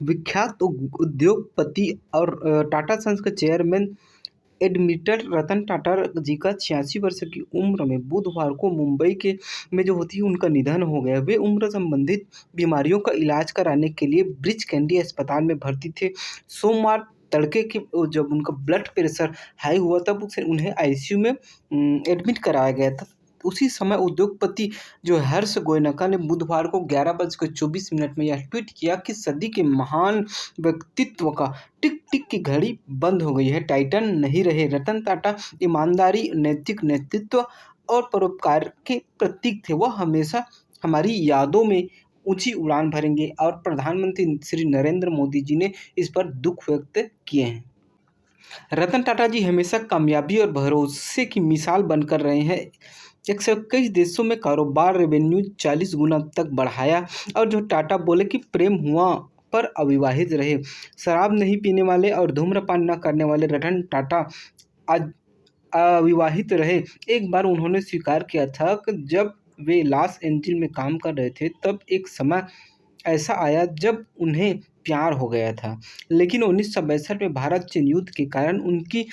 विख्यात उद्योगपति और टाटा सन्स के चेयरमैन एडमिटेड रतन टाटा जी का 86 वर्ष की उम्र में बुधवार को मुंबई के में जो होती है उनका निधन हो गया। वे उम्र संबंधित बीमारियों का इलाज कराने के लिए ब्रीच कैंडी अस्पताल में भर्ती थे। सोमवार तड़के की जब उनका ब्लड प्रेशर हाई हुआ तब उसे उन्हें आईसीयू में एडमिट कराया गया था। उसी समय उद्योगपति जो हर्ष गोयनका ने बुधवार को 11:24 में यह ट्वीट किया कि सदी के महान व्यक्तित्व का टिक टिक की घड़ी बंद हो गई है। टाइटन नहीं रहे। रतन टाटा ईमानदारी, नैतिक नेतृत्व और परोपकार के प्रतीक थे। वह हमेशा हमारी यादों में ऊंची उड़ान भरेंगे और प्रधानमंत्री श्री नरेंद्र मोदी जी ने इस पर दुख व्यक्त किए हैं। रतन टाटा जी हमेशा कामयाबी और भरोसे की मिसाल बनकर रहे हैं। 121 देशों में कारोबार रेवेन्यू 40 गुना तक बढ़ाया और जो टाटा बोले कि प्रेम हुआ पर अविवाहित रहे। शराब नहीं पीने वाले और धूम्रपान न करने वाले रतन टाटा आज अविवाहित रहे। एक बार उन्होंने स्वीकार किया था कि जब वे लॉस एंजिल्स में काम कर रहे थे तब एक समय ऐसा आया जब उन्हें प्यार हो गया था, लेकिन 1962 में भारत चीन युद्ध के कारण उनकी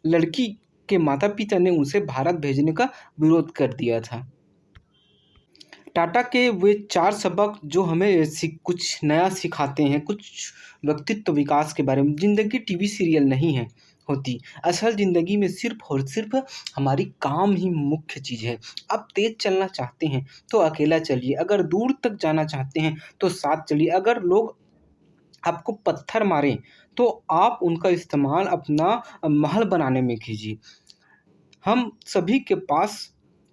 लड़की के माता पिता ने उसे भारत भेजने का विरोध कर दिया था। टाटा के वे 4 सबक जो हमें कुछ नया सिखाते हैं, कुछ व्यक्तित्व विकास के बारे में। जिंदगी टीवी सीरियल नहीं है होती। असल ज़िंदगी में सिर्फ और सिर्फ हमारी काम ही मुख्य चीज़ है। आप तेज़ चलना चाहते हैं तो अकेला चलिए, अगर दूर तक जाना चाहते हैं तो साथ चलिए। अगर लोग आपको पत्थर मारें तो आप उनका इस्तेमाल अपना महल बनाने में कीजिए। हम सभी के पास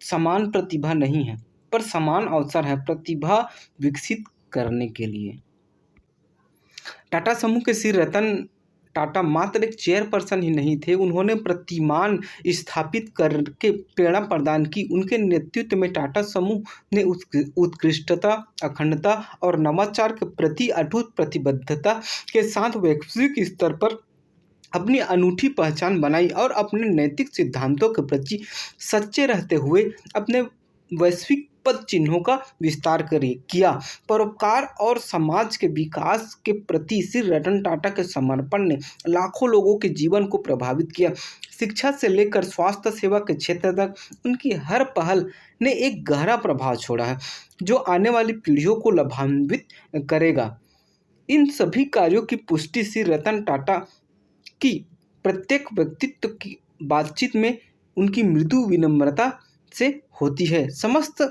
समान प्रतिभा नहीं है, पर समान अवसर है प्रतिभा विकसित करने के लिए। टाटा समूह के श्री रतन टाटा मात्र एक चेयरपर्सन ही नहीं थे, उन्होंने प्रतिमान स्थापित करके प्रेरणा प्रदान की। उनके नेतृत्व में टाटा समूह ने उत्कृष्टता, अखंडता और नवाचार के प्रति अटूट प्रतिबद्धता के साथ वैश्विक स्तर पर अपनी अनूठी पहचान बनाई और अपने नैतिक सिद्धांतों के प्रति सच्चे रहते हुए अपने वैश्विक पद चिन्हों का विस्तार किया। परोपकार और समाज के विकास के प्रति श्री रतन टाटा के समर्पण ने लाखों लोगों के जीवन को प्रभावित किया। शिक्षा से लेकर स्वास्थ्य सेवा के क्षेत्र तक उनकी हर पहल ने एक गहरा प्रभाव छोड़ा है, जो आने वाली पीढ़ियों को लाभान्वित करेगा। इन सभी कार्यों की पुष्टि श्री रतन टाटा की प्रत्येक व्यक्तित्व की बातचीत में उनकी मृदु विनम्रता से होती है। समस्त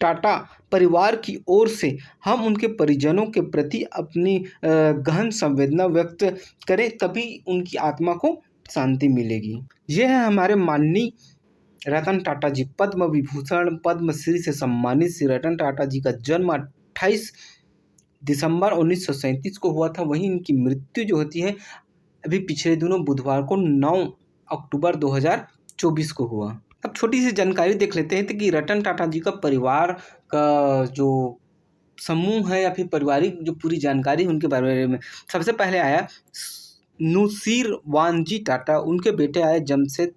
टाटा परिवार की ओर से हम उनके परिजनों के प्रति अपनी गहन संवेदना व्यक्त करें, तभी उनकी आत्मा को शांति मिलेगी। यह है हमारे माननीय रतन टाटा जी। पद्म विभूषण, पद्मश्री से सम्मानित श्री रतन टाटा जी का जन्म 28 दिसंबर 1937 को हुआ था। वहीं इनकी मृत्यु जो होती है अभी पिछले दिनों बुधवार को 9 अक्टूबर 2024 को हुआ। अब छोटी सी जानकारी देख लेते हैं कि रतन टाटा जी का परिवार का जो समूह है या फिर पारिवारिक जो पूरी जानकारी है उनके बारे में। सबसे पहले आया नुसीरवानजी टाटा, उनके बेटे आए जमशेद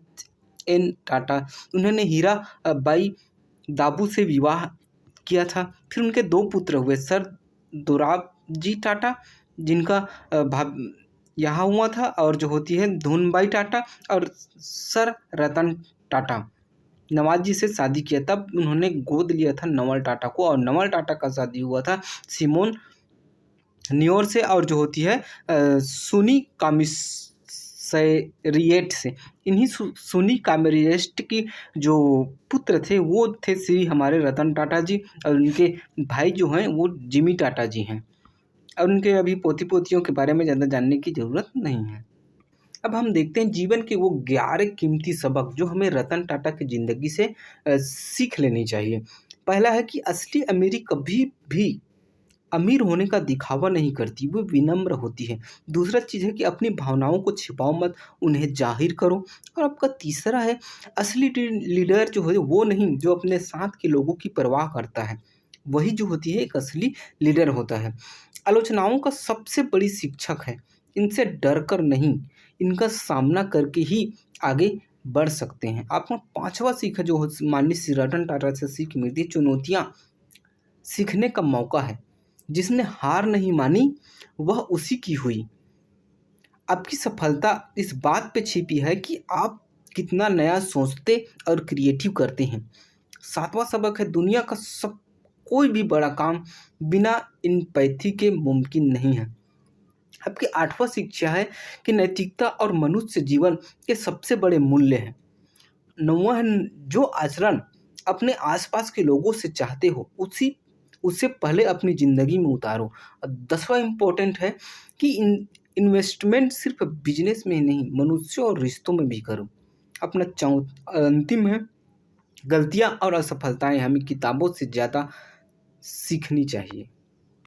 एन टाटा। उन्होंने हीरा बाई दाबू से विवाह किया था। फिर उनके 2 पुत्र हुए, सर दोराबजी टाटा जिनका यहाँ हुआ था, और जो होती है धूनबाई टाटा, और सर रतन टाटा। नवाज जी से शादी किया, तब उन्होंने गोद लिया था नवल टाटा को, और नवल टाटा का शादी हुआ था सिमोन नियोर से, और जो होती है सुनी कामिसरिएट से। इन्हीं सुनी कामिसरिएट की जो पुत्र थे वो थे श्री हमारे रतन टाटा जी, और उनके भाई जो हैं वो जिमी टाटा जी हैं। और उनके अभी पोती पोतियों के बारे में ज़्यादा जानने की ज़रूरत नहीं है। अब हम देखते हैं जीवन के वो 11 कीमती सबक जो हमें रतन टाटा की ज़िंदगी से सीख लेनी चाहिए। पहला है कि असली अमीरी कभी भी अमीर होने का दिखावा नहीं करती, वो विनम्र होती है। दूसरा चीज़ है कि अपनी भावनाओं को छिपाओ मत, उन्हें जाहिर करो। और आपका तीसरा है असली लीडर जो है वो नहीं जो अपने साथ के लोगों की परवाह करता है, वही जो होती है एक असली लीडर होता है। आलोचनाओं का सबसे बड़ी शिक्षक है, इनसे डर कर नहीं, इनका सामना करके ही आगे बढ़ सकते हैं। आपका 5वां सीख है जो माननीय श्री रतन टाटा से सीख मिलती है, चुनौतियाँ सीखने का मौका है। जिसने हार नहीं मानी वह उसी की हुई। आपकी सफलता इस बात पे छिपी है कि आप कितना नया सोचते और क्रिएटिव करते हैं। सातवां सबक है, दुनिया का सब कोई भी बड़ा काम बिना एम्पैथी के मुमकिन नहीं है। आपकी आठवां शिक्षा है कि नैतिकता और मनुष्य जीवन के सबसे बड़े मूल्य हैं। नौवां है, जो आचरण अपने आसपास के लोगों से चाहते हो उसी उससे पहले अपनी ज़िंदगी में उतारो। और 10वां इम्पोर्टेंट है कि इन्वेस्टमेंट सिर्फ बिजनेस में ही नहीं, मनुष्यों और रिश्तों में भी करो। अपना अंतिम है, गलतियाँ और असफलताएं हमें किताबों से ज़्यादा सीखनी चाहिए।